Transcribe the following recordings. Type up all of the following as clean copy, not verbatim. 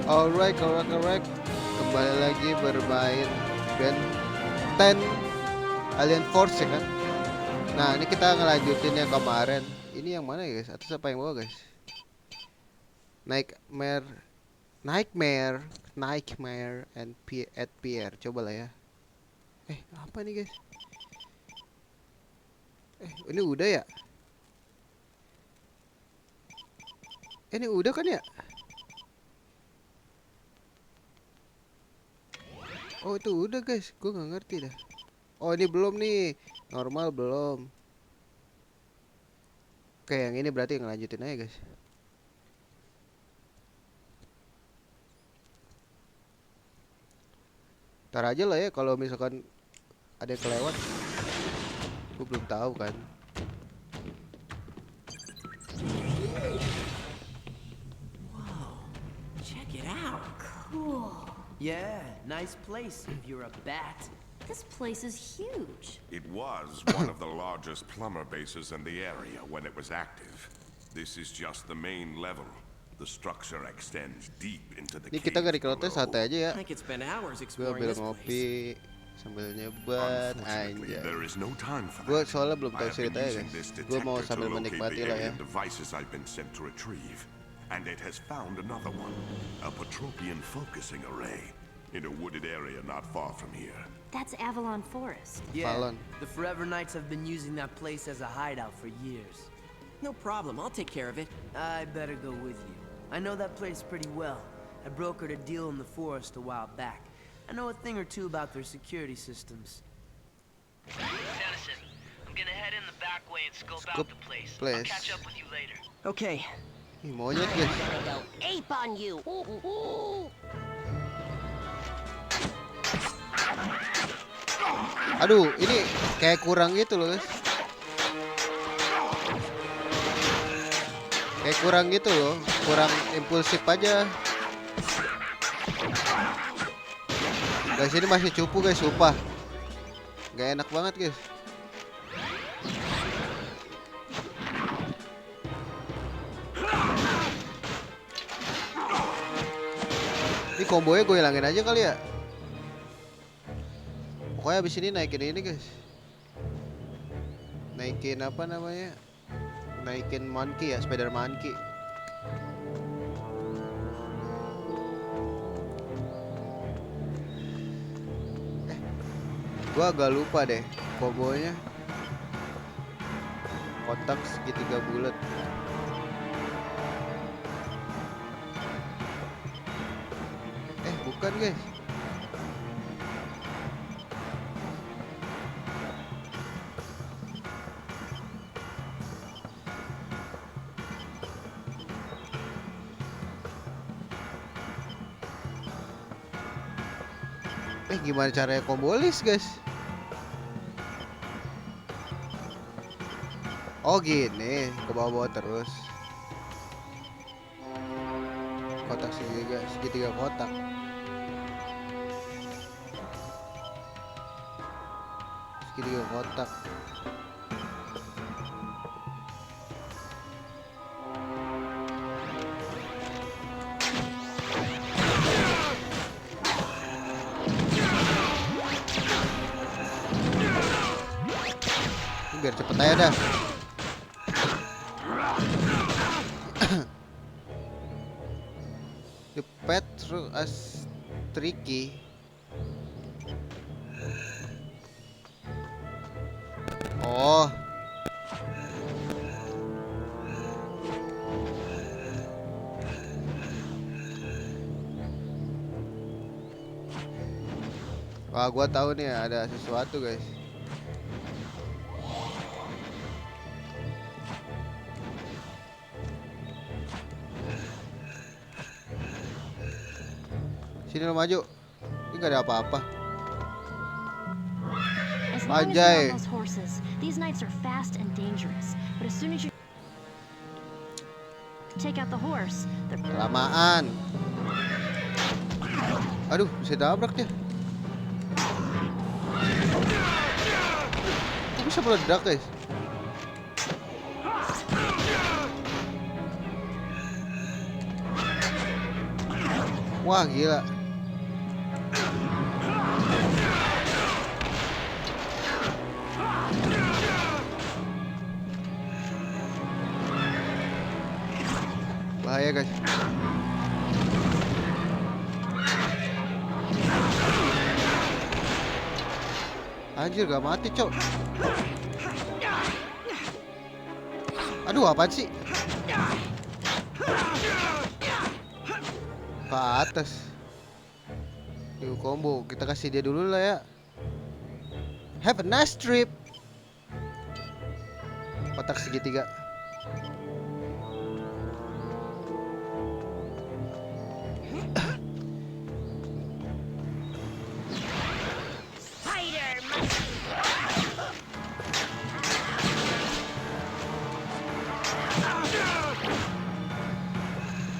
Alright. Kembali lagi bermain Ben 10 Alien Force ya kan. Nah ini kita ngelanjutin yang kemarin. Ini yang mana ya guys? Atas apa yang bawah guys? Nightmare and at Pierre. Coba lah ya. Apa nih guys? Ini udah ya? Ini udah kan ya? Oh itu udah guys, gue nggak ngerti dah. Oh ini belum nih, normal belum. Oke yang ini berarti ngelanjutin aja guys. Ntar aja lah ya kalau misalkan ada yang kelewat. Gue belum tahu kan. Check it out. Cool. Yeah, nice place if you're a bat. This place is huge. It was one of the largest plumber bases in the area when it was active. This is just the main level. The structure extends deep into the Ini kita gak caves dikerotes below. santai aja ya. I could spend hours Gue exploring ambil this place. ngopi sambil nyebat Unfortunately, aja. there is no time for Gue that. soalnya belum I tahu have been ceritanya using guys. this Gue mau detector to sambil locate menikmati the lah ya. alien devices I've been sent to retrieve, and it has found another one, a Patropian focusing array, in a wooded area not far from here. That's Avalon Forest. Yeah, Fallon. the Forever Knights have been using that place as a hideout for years. No problem, I'll take care of it. I better go with you. I know that place pretty well. I brokered a deal in the forest a while back. I know a thing or two about their security systems. Dennison, I'm gonna head in the back way and scope out the place. I'll Place. catch up with you later. Okay. Ih, monyet guys. Go ape on you. Aduh, ini kayak kurang gitu loh guys. Kayak kurang gitu loh, kurang impulsif aja. Guys ini masih cupu guys, sumpah. Gak enak banget guys. Ini kombonya gue hilangin aja kali ya. Pokoknya abis ini naikin ini guys. Naikin apa namanya? Naikin monkey ya, spider monkey. Gua agak lupa deh kombonya. Kotak segitiga bulat. Bukan guys. Gimana caranya combo list guys? Oh gini, ke bawah-bawah terus. Kotak segitiga kotak. Segitiga kotak. Biar cepet aja dah. The path through us tricky. Oh. Wah, gua tahu nih ada sesuatu guys. Sini lo maju. Ini gak ada apa-apa. As long as you're Anjay. on those horses, these knights are fast and dangerous. But as soon as you take out the horse, they're Kelamaan. Aduh, bisa dabrak dia. Kok bisa meledak guys? Wah, gila. Bahaya, guys. Anjir, gak mati, cok. Aduh, apaan sih? Ke atas. Yuk, combo. Kita kasih dia dulu lah ya. Have a nice trip. Kotak segitiga.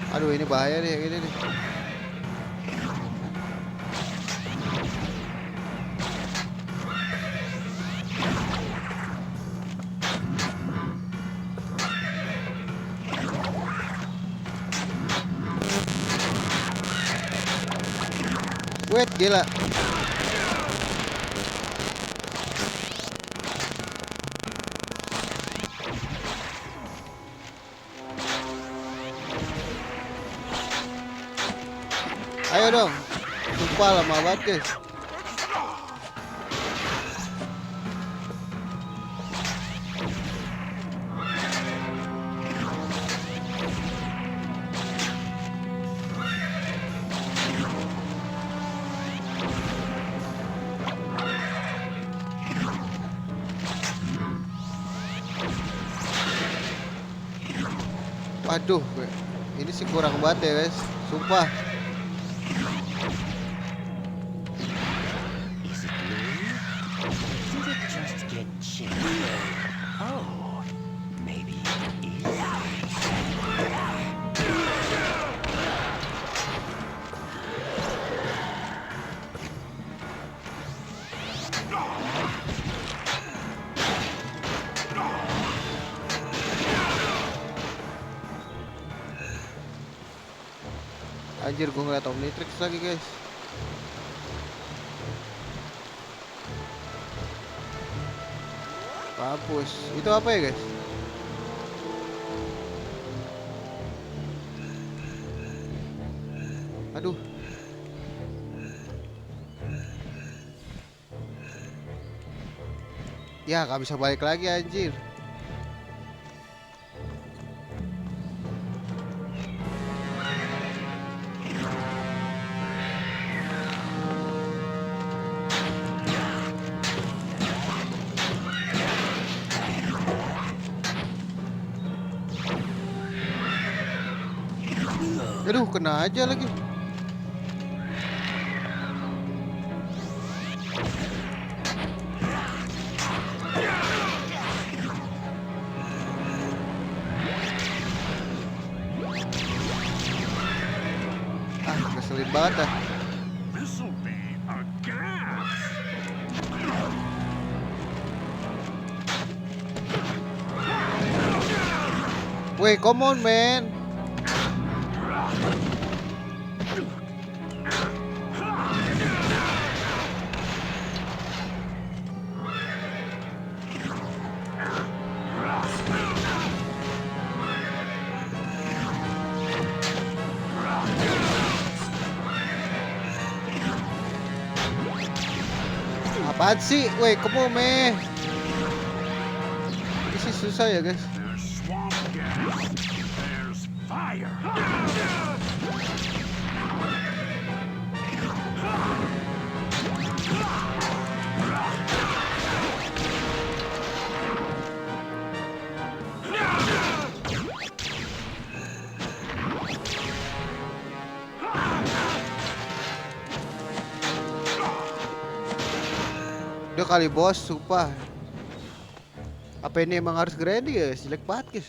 Aduh, ini bahaya nih, ini nih. Wait, gila. Ayo dong. Sumpah lama banget, guys. Waduh, ini sih kurang banget ya, guys. Sumpah. Is it blue? Did it just get chilly? Oh, maybe it is. Anjir, gue ngeliat Omnitrix lagi, guys. Mampus. Itu apa ya, guys? Aduh. Ya, gak bisa balik lagi, anjir. Aduh, kena aja lagi. Ah, ngeselin banget dah. This'll be a gas. Wait, come on, man. Apaan sih? Weh, come on, man. Ini sih susah ya, guys. There's swamp gas. There's fire. Udah kali, bos, sumpah. Apa ini emang harus grinding ya? Jelek banget, guys.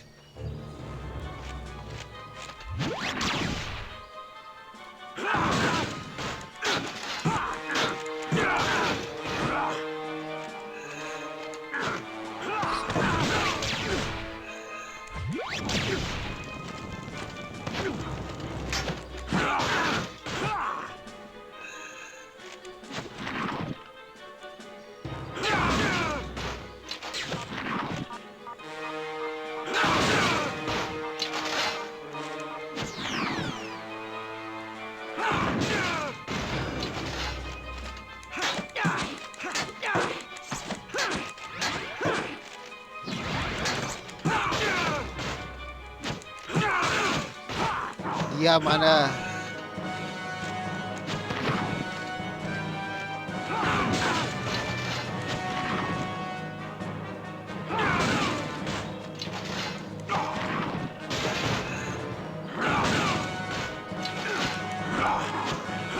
Iya mana?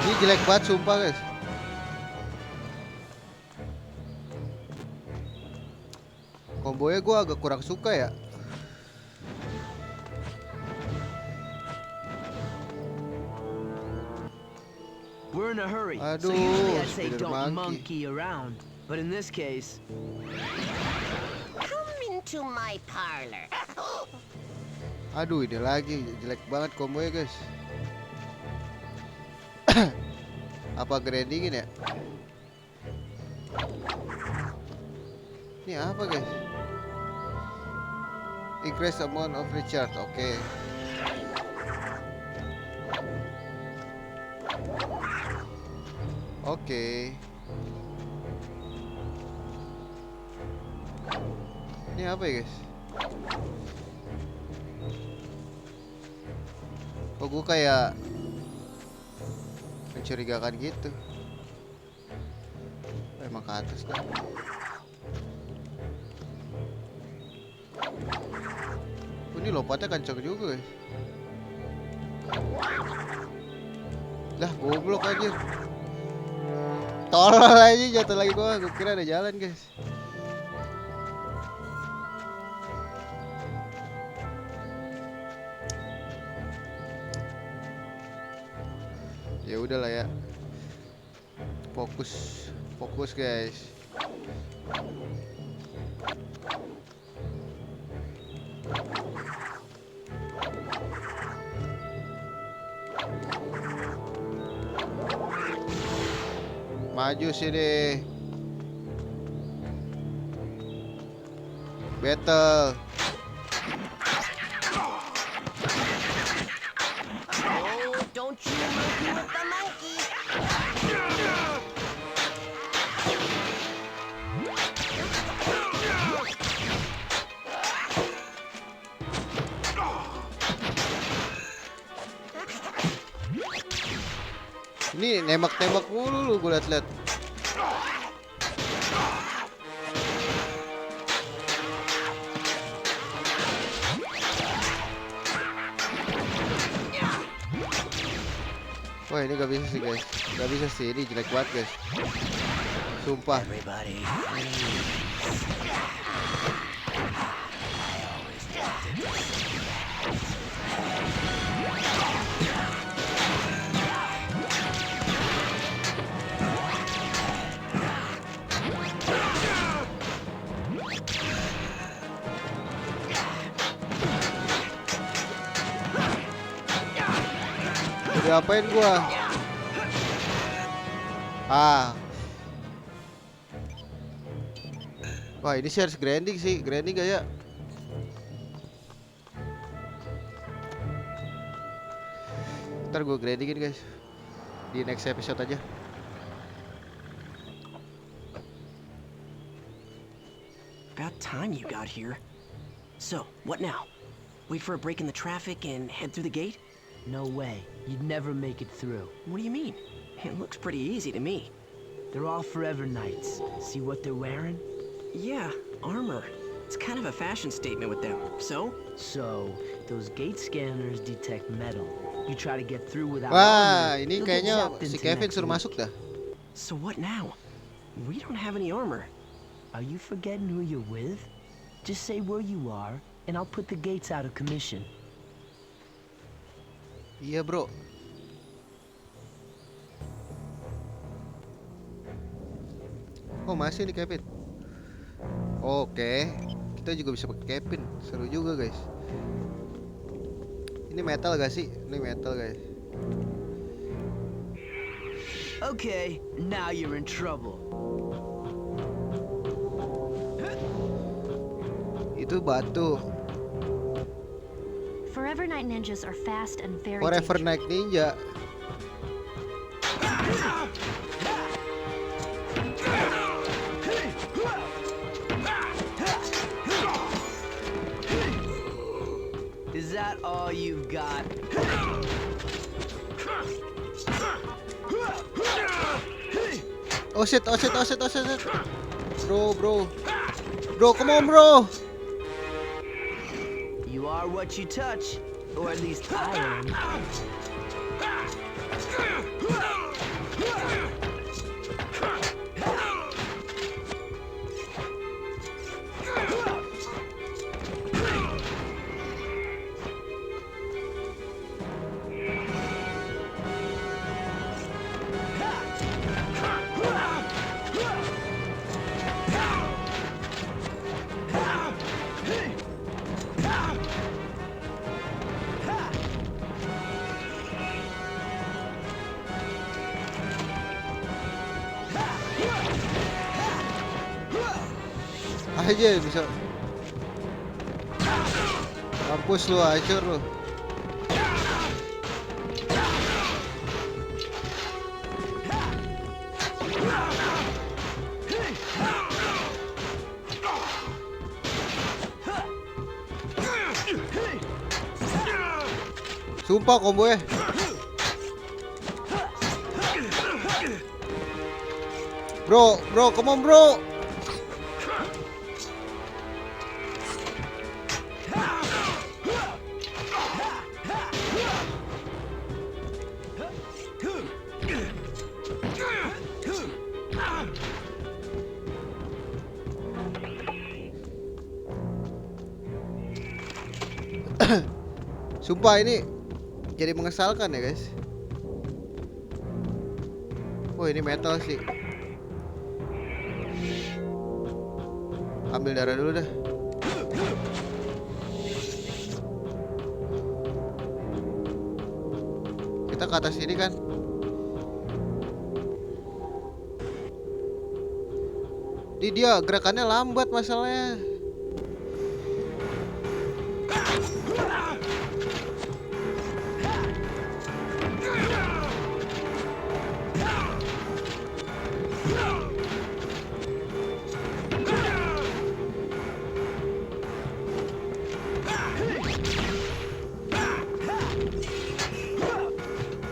Ini jelek banget sumpah guys. Kombonya gua agak kurang suka ya. We're in a hurry, so Aduh, usually I'd say spider don't monkey. monkey around. But in this case, Come into my parlor. Aduh, ini lagi jelek banget kombonya guys. Apa grindingin ya? Ini apa guys? Increase amount of recharge, oke. Oke. Ini apa ya guys? Kok gue kayak mencurigakan gitu. Emang ke atas dah. Ini lompatnya kenceng juga guys. Lah goblok aja. Tolol aja jatuh lagi gua kira ada jalan guys. Ya udahlah ya. Fokus guys. Maju sini. Battle. Oh, don't you monkey with the monkey. Ini nembak-nembak mulu lu gue liat-liat. Wah ini gak bisa sih guys. Gak bisa sih, ini jelek banget guys. Sumpah. Everybody. Diapain gua? Ah. Wah ini sih harus grinding sih. Grinding gak ya? Ntar gue grindingin guys. Di next episode aja. About time you got here. So, what now? Wait for a break in the traffic and head through the gate? no way. You'd never make it through. What do you mean? It looks pretty easy to me. They're all Forever Knights. See what they're wearing? Yeah, armor. It's kind of a fashion statement with them. So? So, those gate scanners detect metal. You try to get through without Wah, armor, ini you'll get kayaknya zapped si into Kevin next suruh week. masuk dah. So what now? We don't have any armor. Are you forgetting who you're with? Just say where you are, and I'll put the gates out of commission. Iya bro. Oh masih nih Kevin. Oke, kita juga bisa pakai Kevin. Seru juga guys. Ini metal gak sih? Ini metal guys. Okay, now you're in trouble. Itu batu. Forever Night ninjas are fast and very Forever dangerous. Night Ninja. that all you've got? Oh shit, oh shit, oh shit, oh shit, oh shit. Bro. Bro, come on, bro. You are what you touch, or at least I am. Aja bisa. Mampus lu, hancur lu. Sumpah combo ya. Bro, come on bro. Sumpah ini jadi mengesalkan ya guys. Oh ini metal sih. Ambil darah dulu dah. Kita ke atas sini kan. Dia gerakannya lambat masalahnya.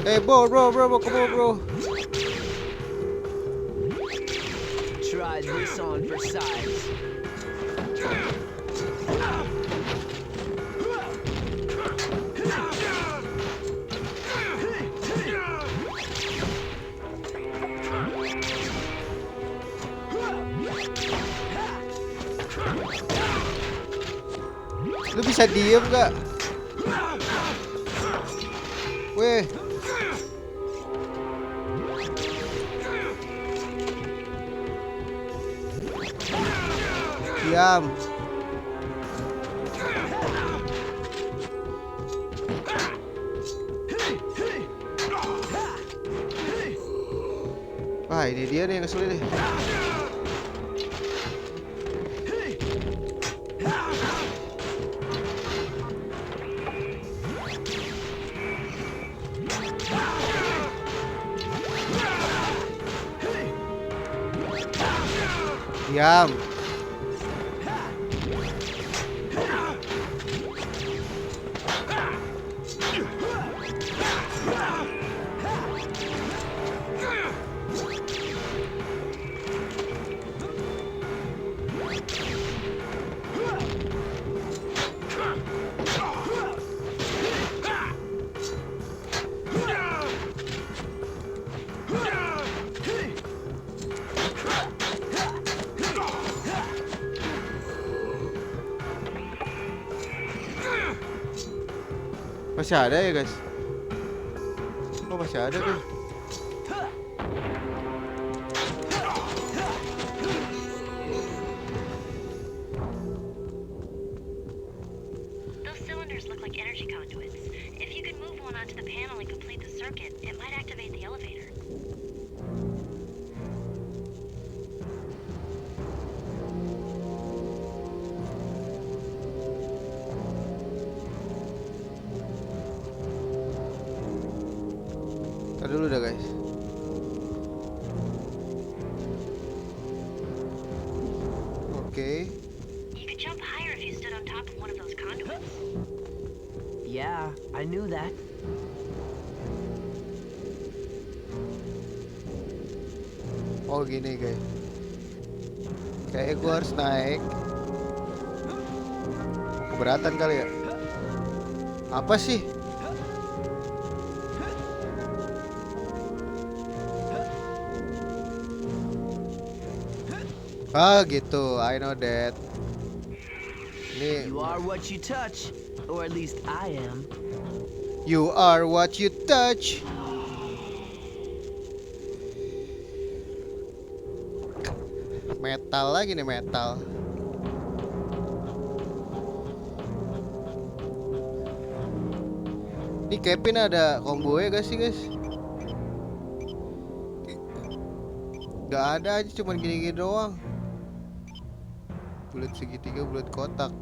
Hey bro, come on bro. Try this on for size. Lu bisa diem gak? Weh. Diam. Wah ini dia nih yang ngeselin nih. Diam. Masih ada ya guys? Oh masih ada tuh. Those cylinders look like energy conduits. If you could move one onto the panel and complete the circuit, it might activate the elevator. Ntar dulu dah guys. Oke. You could jump higher if you stood on top of one of those conduits. Yeah, I knew that. Oh gini guys. Kayaknya gue harus naik. Keberatan kali ya. Apa sih? Ah gitu, I know that. Ini You are what you touch, or at least I am. you are what you touch. Metal lagi nih, metal. Ini Kevin ada combo-nya gak sih guys? Gak ada aja, cuman gini-gini doang. Bulat segitiga, bulat kotak.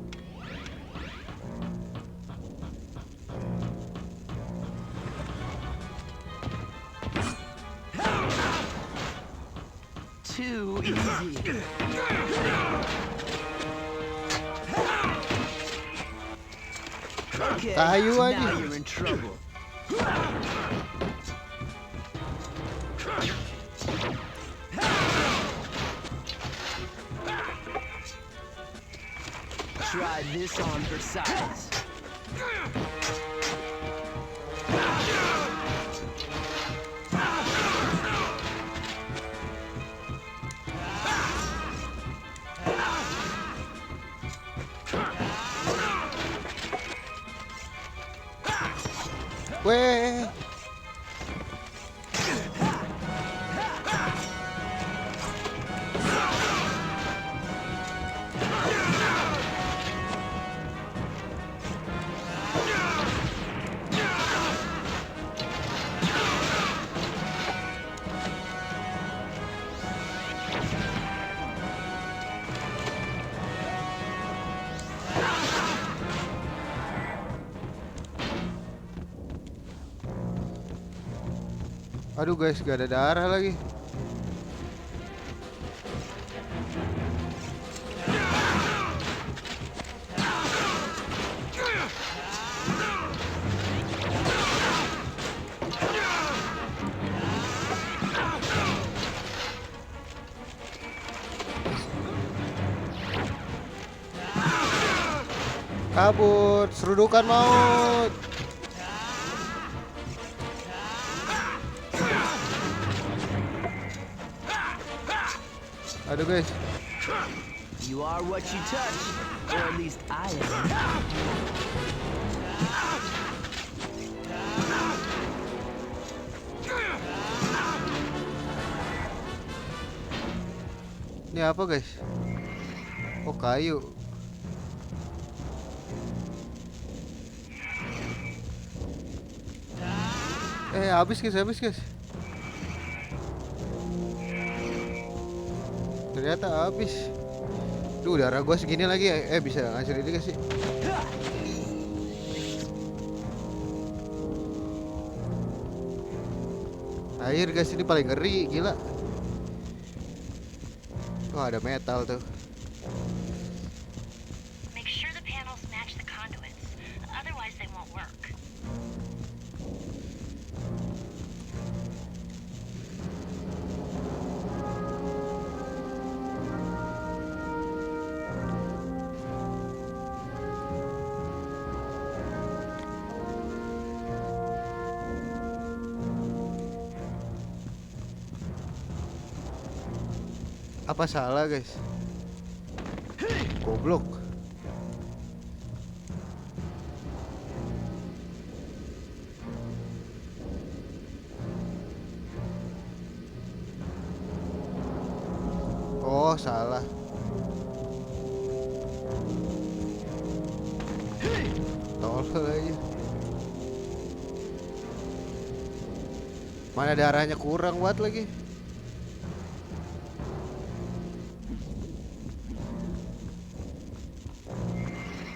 Too easy. Okay, Tahu now aja. you're in trouble. Try this on for size. Weh. Aduh guys, gak ada darah lagi. Kabur, serudukan maut. Aduh guys. You are what you touch, or at least I am. Ini apa guys? Oh kayu. Habis guys, habis guys. Ternyata habis. Duh, darah gua segini lagi. Bisa ngasih ini gak sih? Air guys, ini paling ngeri, gila. Wah, ada metal tuh. Make sure the panels match the conduits, otherwise they won't work. Apa salah guys? Goblok. Oh salah. Tolol aja. Mana darahnya kurang buat lagi.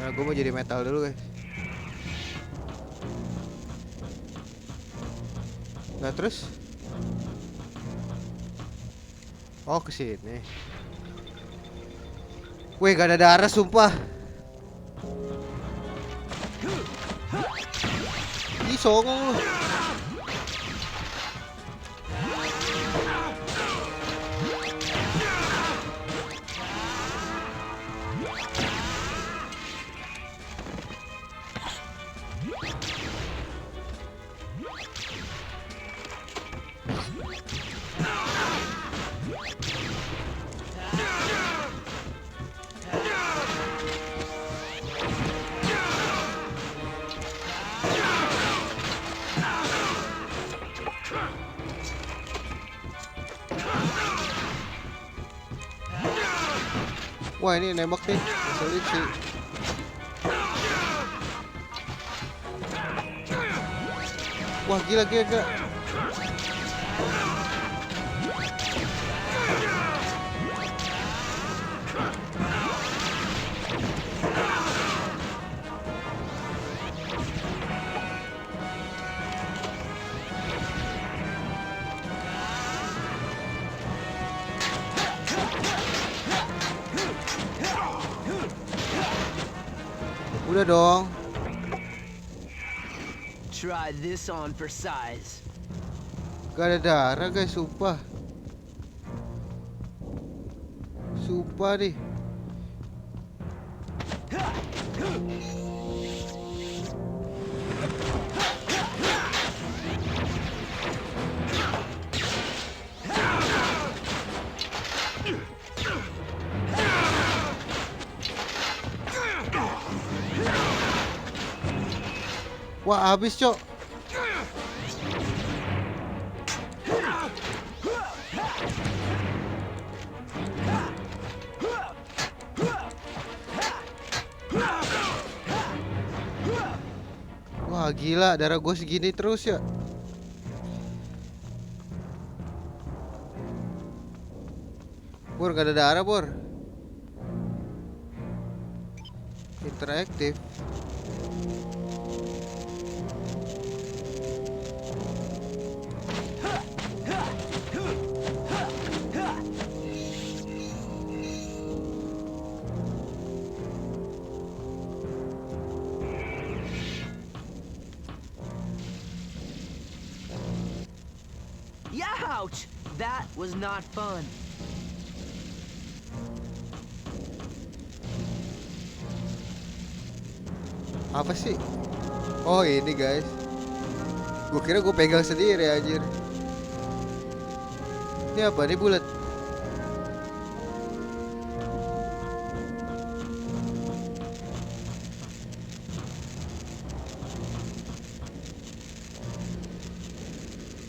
Nah, gue mau jadi metal dulu guys. Nah terus, oh kesini. Wih, gak ada darah sumpah. songong lu. Wah, ini nembak nih, sulit sih. Wah, gila. Udah dong. Try this on for size. Gak ada darah guys, sumpah. Sumpah nih. Wah, habis, Cok. Wah, gila, darah gue segini terus ya. Bor, gak ada darah, Bor. Interaktif. Ouch! That was not fun. Apa sih? Oh, ini guys. Gue kira gue pegang sendiri anjir. Ini apa nih, bulat?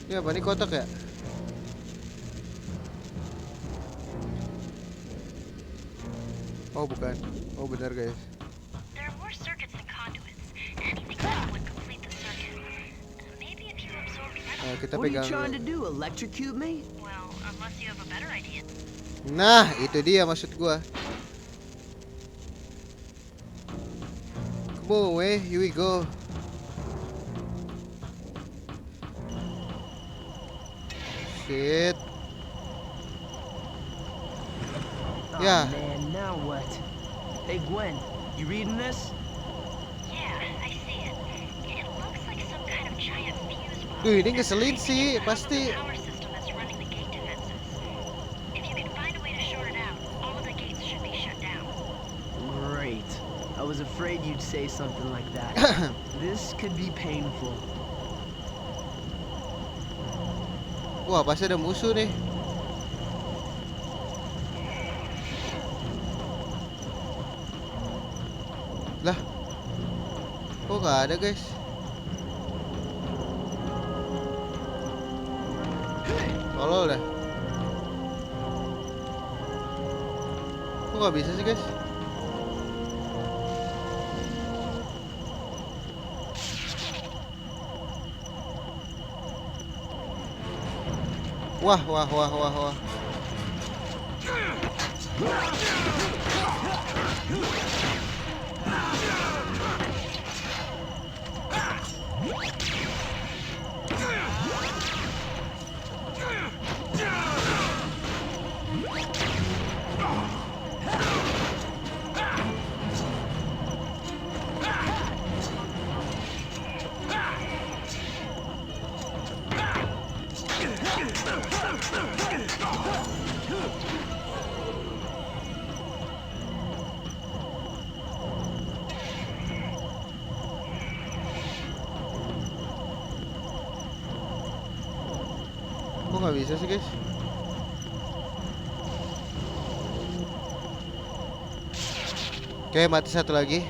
Ini apa nih, kotak ya? Oh, bukan. Oh, benar guys. There are more circuits and conduits. Anything that would complete the circuit. Maybe if you absorb metal. Kita What are you pegang. trying to do? Electrocute me? Well, unless you have a better idea. Nah, itu dia maksud gua. Come on, here we go. Shit. Oh, Yeah. man, now what? Hey, Gwen, you reading this? Yeah, I see it. It looks like some kind of giant fuse box. Duh, ini ngeselin sih, It's pasti. the power system that's running the gate defenses. If you can find a way to short it out, all of the gates should be shut down. Great. I was afraid you'd say something like that. This could be painful. Wah, pasti ada musuh nih. Lah, kok nggak ada guys? Tolol dah. Kok nggak bisa sih guys? Wah, wah, wah, wah, wah. Kok nggak bisa sih guys? Oke, mati satu lagi.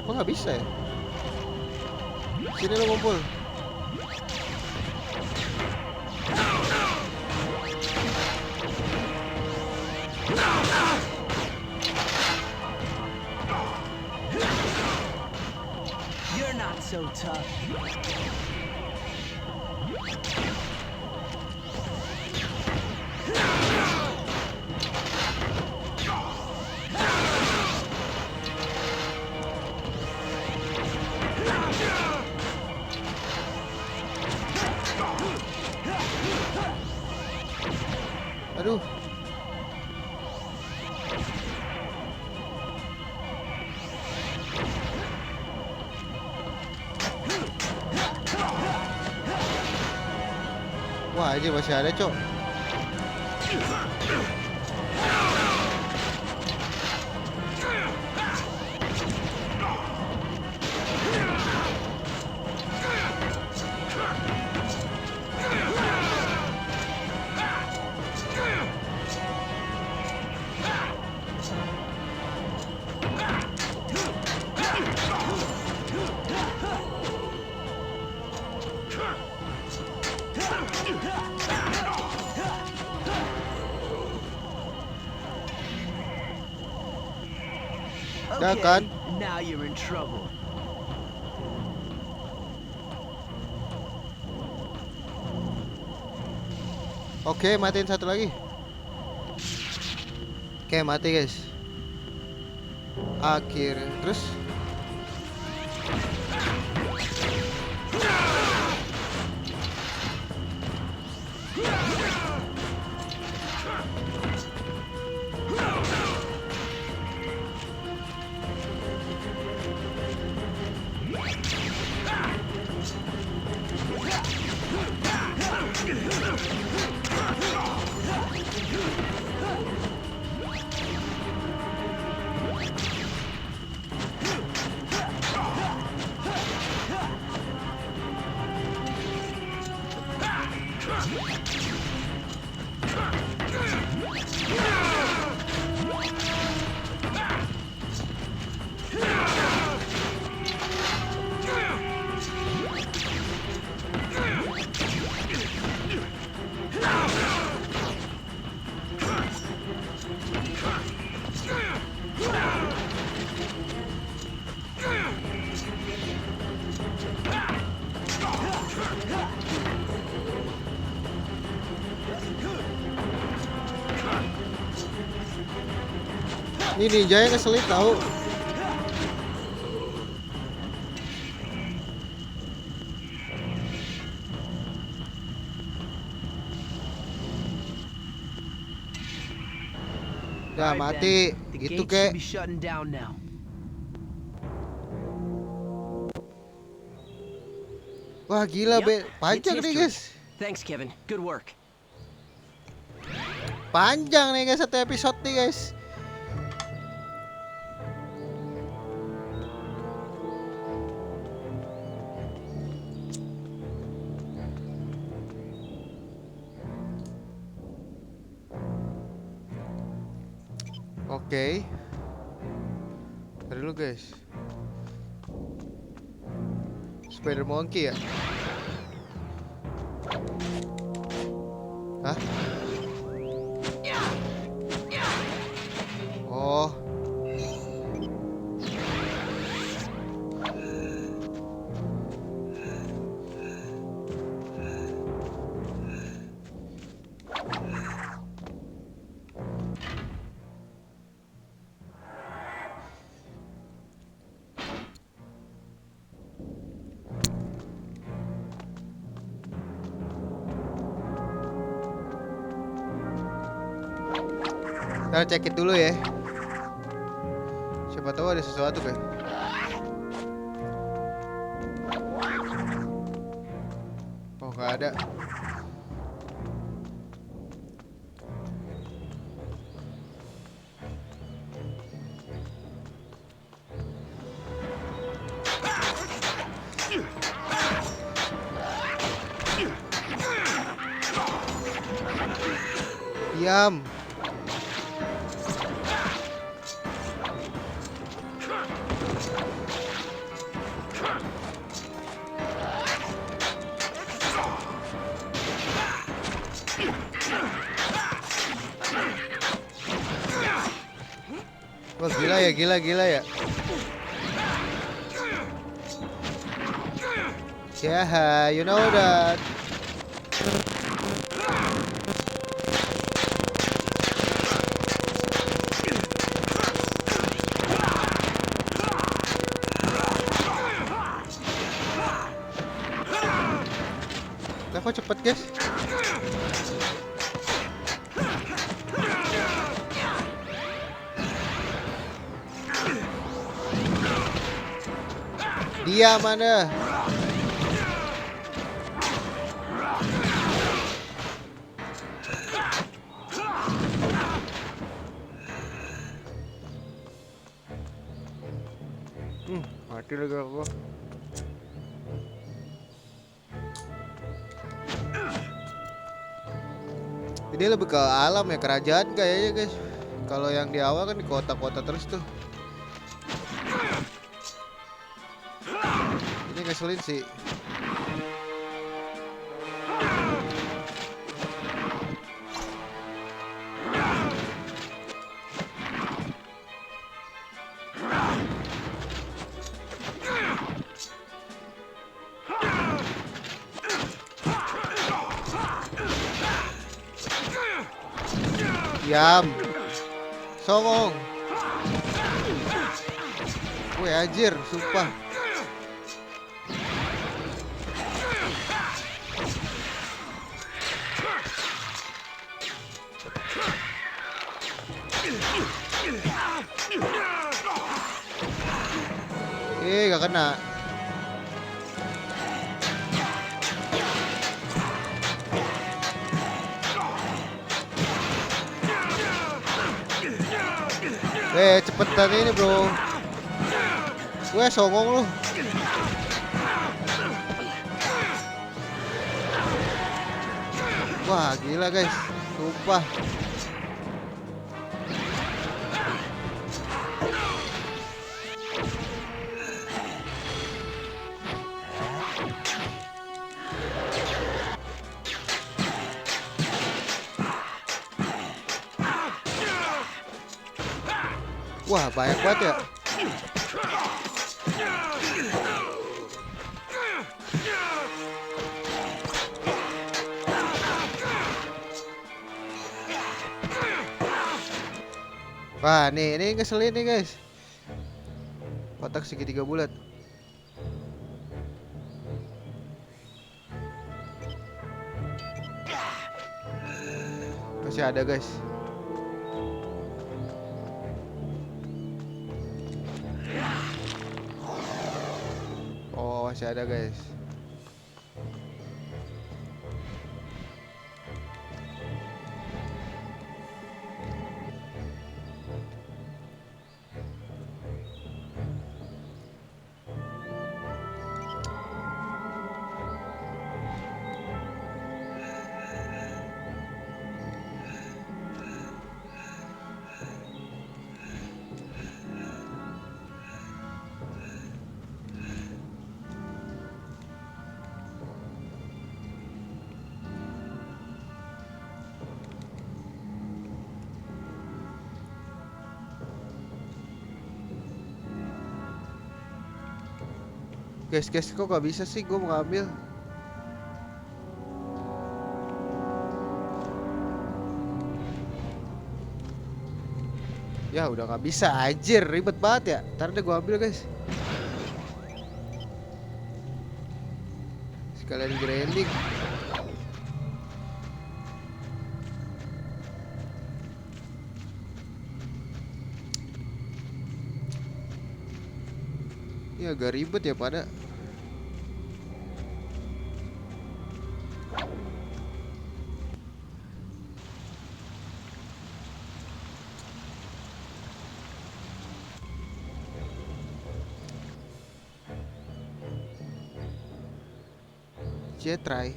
Kok nggak bisa ya? Sini lo ngumpul. You're not so tough. Aduh. Wah, aja masih ada, Cok. Ya Okay, kan? now you're in trouble. Oke, matiin satu lagi. Oke, mati guys. Akhirnya, terus ini ninjanya keselip tahu. Udah Alright, mati Ben. The gitu gates kek. should be shutting down now. Wah gila Yep, be, it's panjang nih history. guys. Thanks, Kevin. Good work. Panjang nih guys satu episode nih guys. Oke. Tadi dulu guys. Spider Monkey ya? Hah? Oh. Kita cek dulu ya. Siapa tahu ada sesuatu kan. Oh nggak ada. Diam. Wah, gila ya, gila ya. Yeah, you know that. Lah kok cepet, guys? Dia mana? Mati lagi aku. Ini lebih ke alam ya, kerajaan kayaknya guys. Kalau yang di awal kan di kota-kota terus tuh. Ini ngeselin sih. Diam. Songong. Wih anjir, sumpah. Gak kena. Cepetan ini bro. Gue songong lu. Wah gila guys, sumpah. Wah banyak banget ya. Wah nih, ini ngeselin nih guys. Kotak segitiga bulat. Masih ada guys. Oh masih ada guys. Guys, kok gak bisa sih gue mau ngambil? Ya udah gak bisa, anjir ribet banget ya. Ntar deh gue ambil guys. Sekalian grinding. Ini agak ribet ya pada. Try.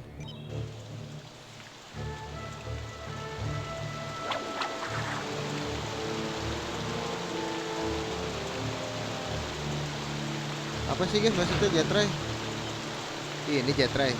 Apa sih guys maksudnya jet ray? Ini jet ray.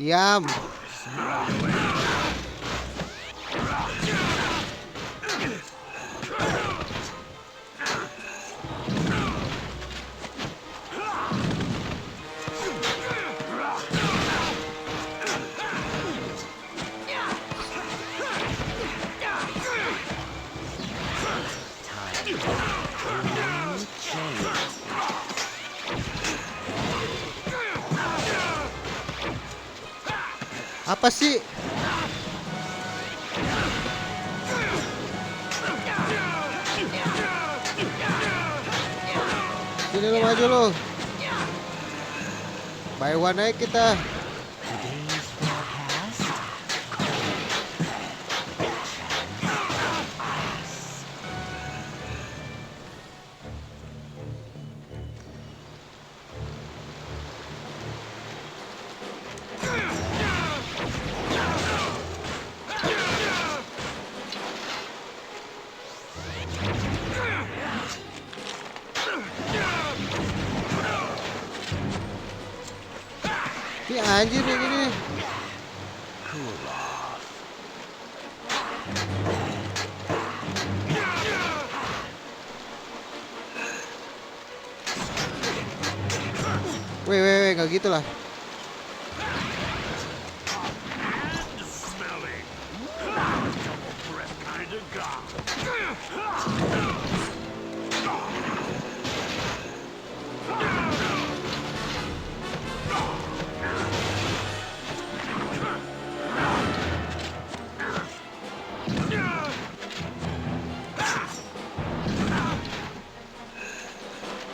Diam. Apa sih? Sini lo maju lo. By one aja kita. Today's forecast. Ini anjir yang ini. Weh, nggak gitu lah.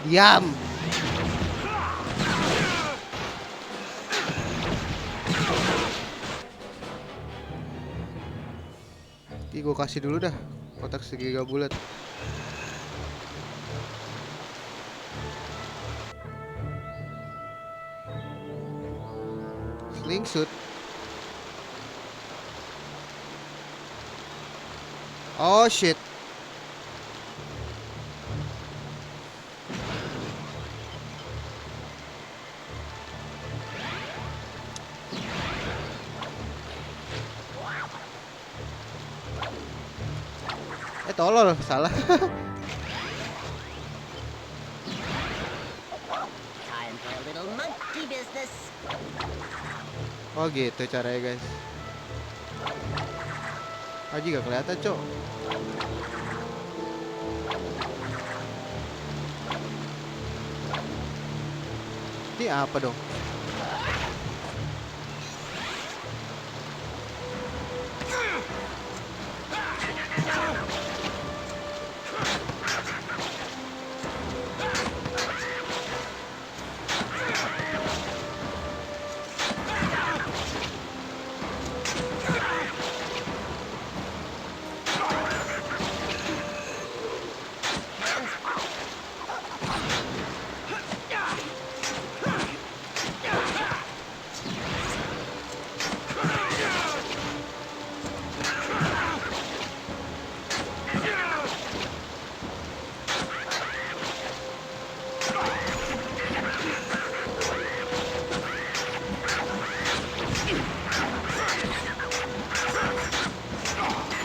Diam. Ini gue kasih dulu dah kotak segitiga bulat. Slingshot. Oh shit. Tolol, salah. Time for a little monkey business. Oh gitu caranya guys. Aji gak kelihatan cok. Ini apa dong?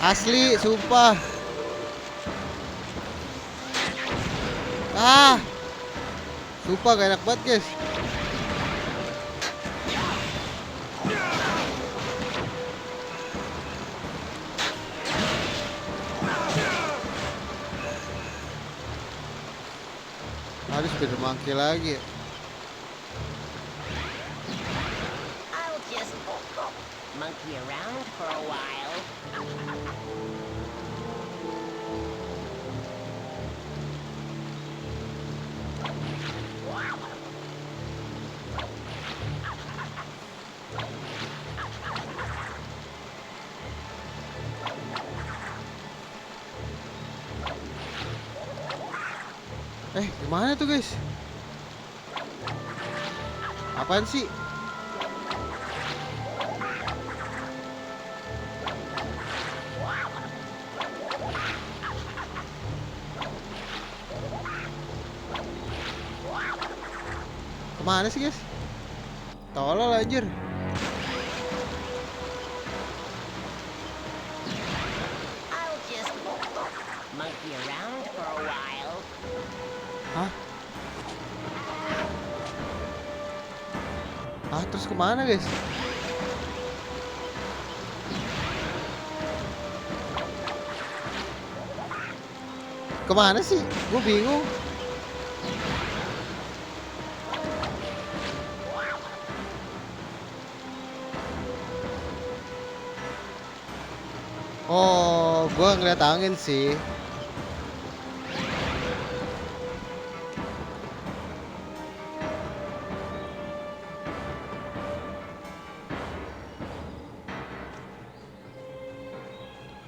Asli, sumpah. Sumpah gak enak banget guys. Harus bener monkey lagi. I'll just monkey around for a while. Gimana tuh guys? Apaan sih? Kemana sih guys? Tolol anjir. I'll just monkey around for a while. Hah? Terus kemana guys? Kemana sih? Gue bingung. Oh, gue ngeliat angin sih.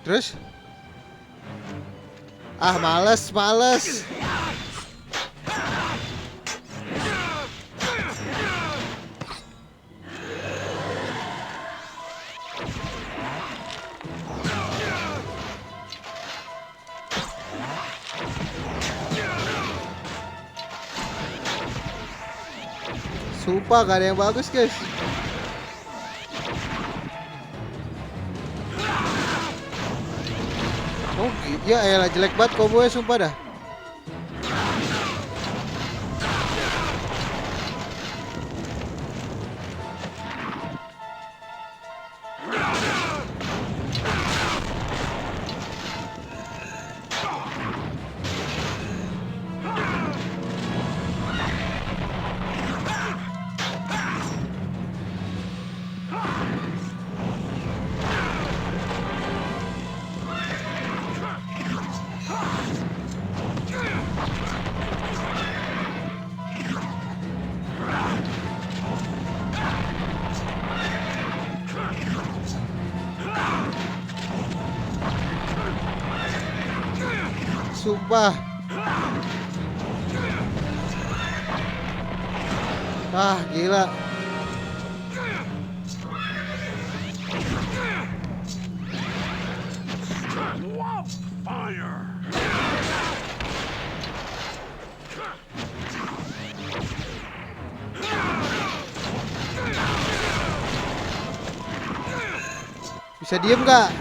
Terus? Males. Sumpah gak ada yang bagus guys. Oh ya elah jelek banget kombonya sumpah dah. Sumpah. Gila. Bisa diem gak?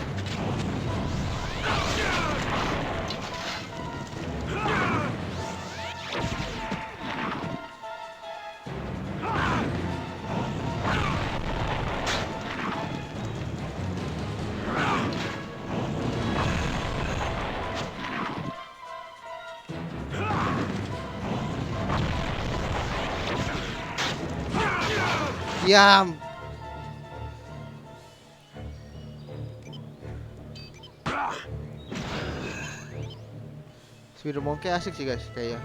Diam. Spider Monkey asik sih guys kayaknya.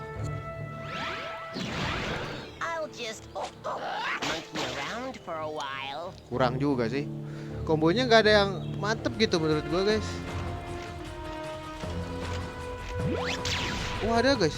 I'll just monkey around for a while. Kurang juga sih. Kombonya nggak ada yang mantep gitu menurut gua guys. Oh ada guys.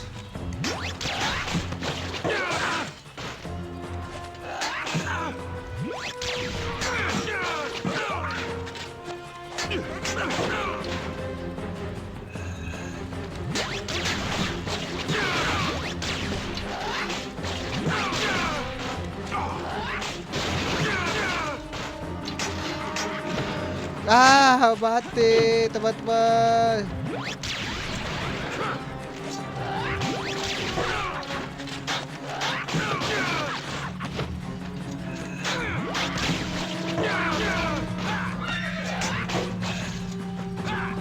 Mati teman-teman.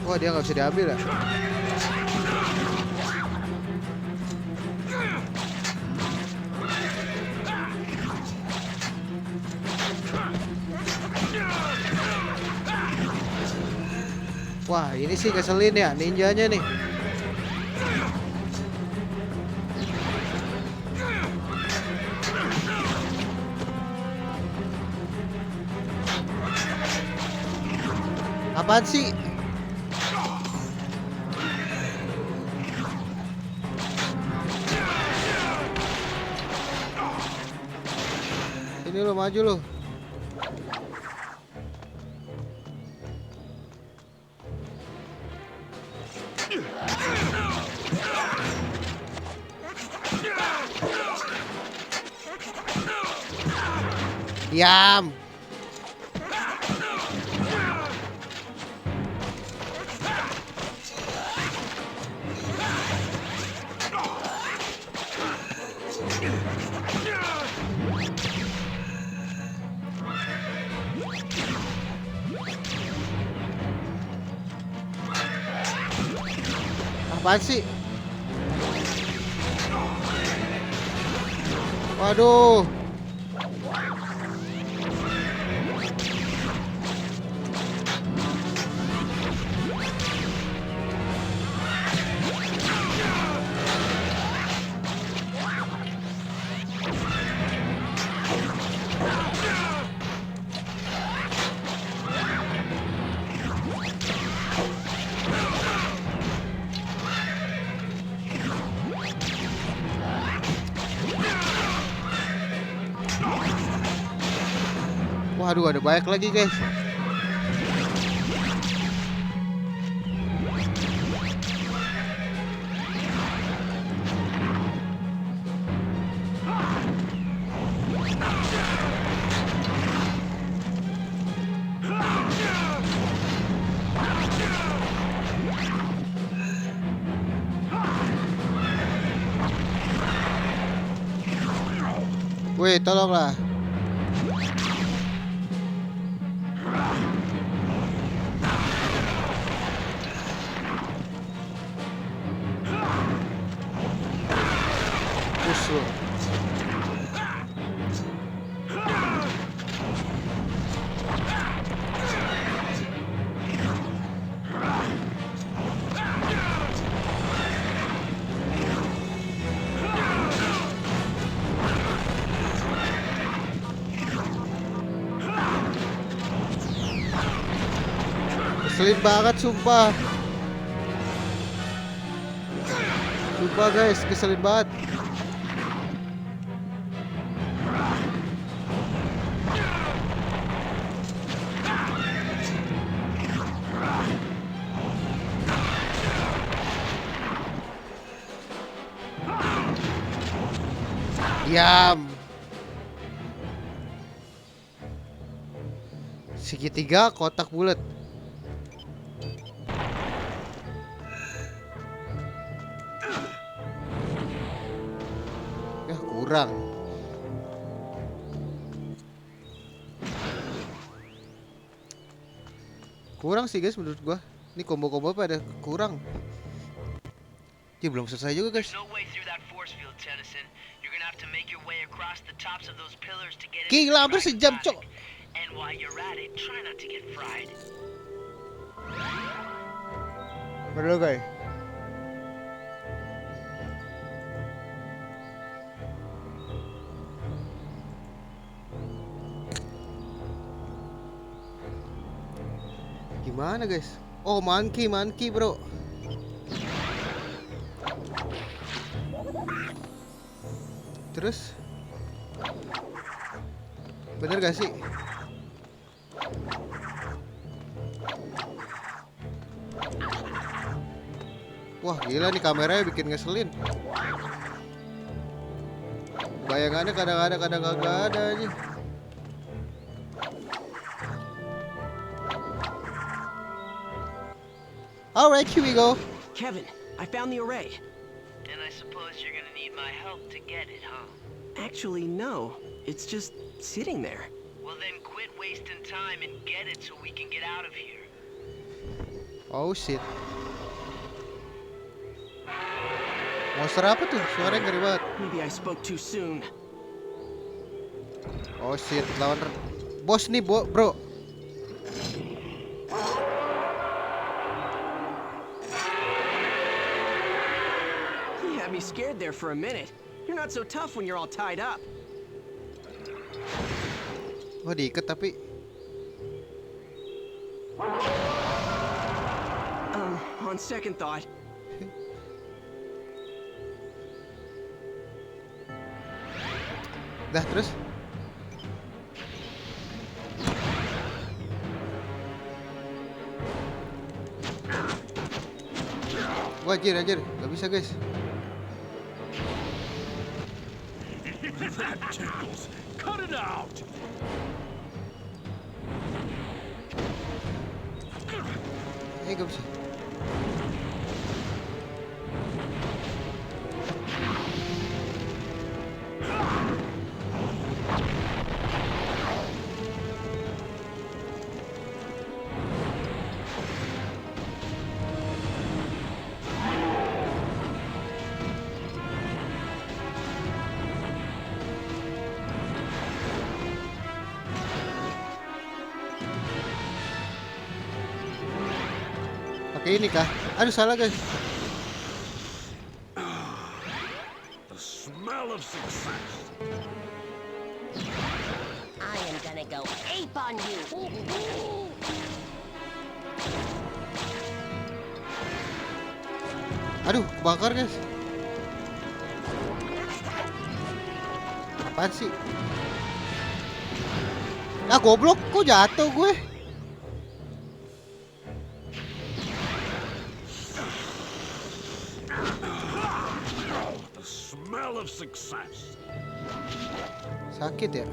Wah dia nggak bisa diambil ya. Wah ini sih ngeselin ya ninjanya nih. Apaan sih? Sini lo, maju lo. Diam. Apaan sih? Waduh. Waduh, ada banyak lagi guys. Weh, tolonglah. Push lo. Keselin banget sumpah. Sumpah guys, keselin banget. Diam. Segitiga kotak bulat. Ya kurang. Kurang sih guys menurut gua. Ini combo-combo pada kurang. Ya belum selesai juga guys. There's no way through that force field, Tennyson. You're gonna have to make your way across the tops of those pillars to get into Gila, the hampir sejam traffic. cok. And while you're at it, try not to get fried. Bener guys. Gimana guys? Oh, monkey bro. Terus bener gak sih? Wah gila nih kameranya bikin ngeselin. Bayangannya kadang ada kagak ada aja. Alright, here we go. Kevin, I found the array. And I suppose you're gonna need my help to get it, huh? Actually, no. It's just sitting there. Well then quit wasting time and get it so we can get out of here. Oh shit. Monster apa tuh? Suaranya ngeri banget. Maybe I spoke too soon. Oh shit, lawan bos nih, bro. You had me scared there for a minute. You're not so tough when you're all tied up. Wah, diikat tapi. On second thought, Dah terus. Wah, anjir. Gak bisa, guys. That tickles. Cut it out. Gak bisa. Pakai ini kah? Aduh, salah, guys. The smell of success. I am gonna go ape on you. Aduh, kebakar, guys. Apaan sih? Ah, goblok, kok jatuh gue? The smell of success. Sakit ya?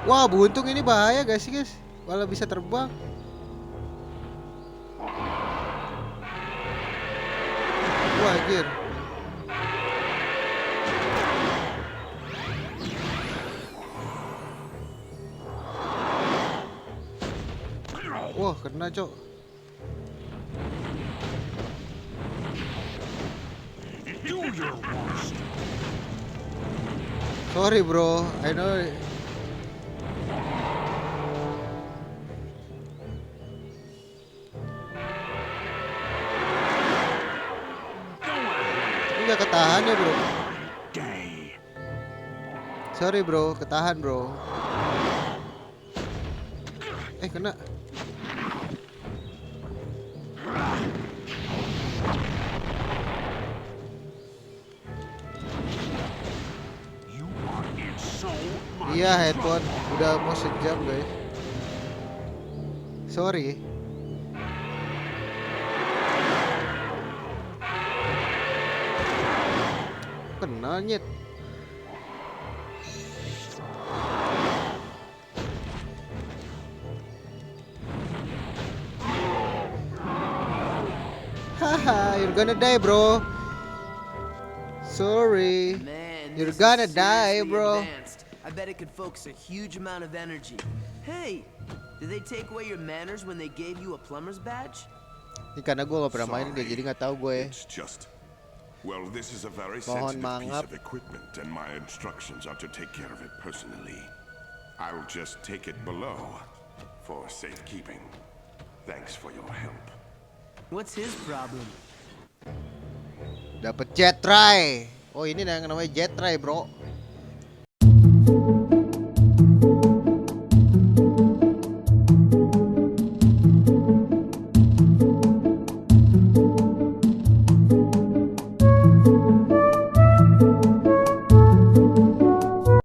Wah, buntung ini bahaya gak sih, guys? Malah bisa terbang. Wah, anjir. Wah, kena, Cok. Do your worst. Sorry, bro. I know. Ini gak ketahan ya, bro. Day. Sorry, bro. Ketahan, bro. Kena. You are in so much Iya, headphone udah mau sejam, guys. Sorry. Kena, nyet. Haha, you're gonna die, bro. Sorry. Man, You're this is gonna die, seriously bro. advanced. I bet it could focus a huge amount of energy. Hey, did they take away your manners when they gave you a plumber's badge? Ini karena gue gak pernah main, jadi gak tahu gue. It's just... Well, this is a very Mohon sensitive piece maaf. of equipment, and my instructions are to take care of it personally. I'll just take it below for safekeeping. Thanks for your help. What's his problem? Dapat jet try. Oh, ini yang namanya jet try, bro.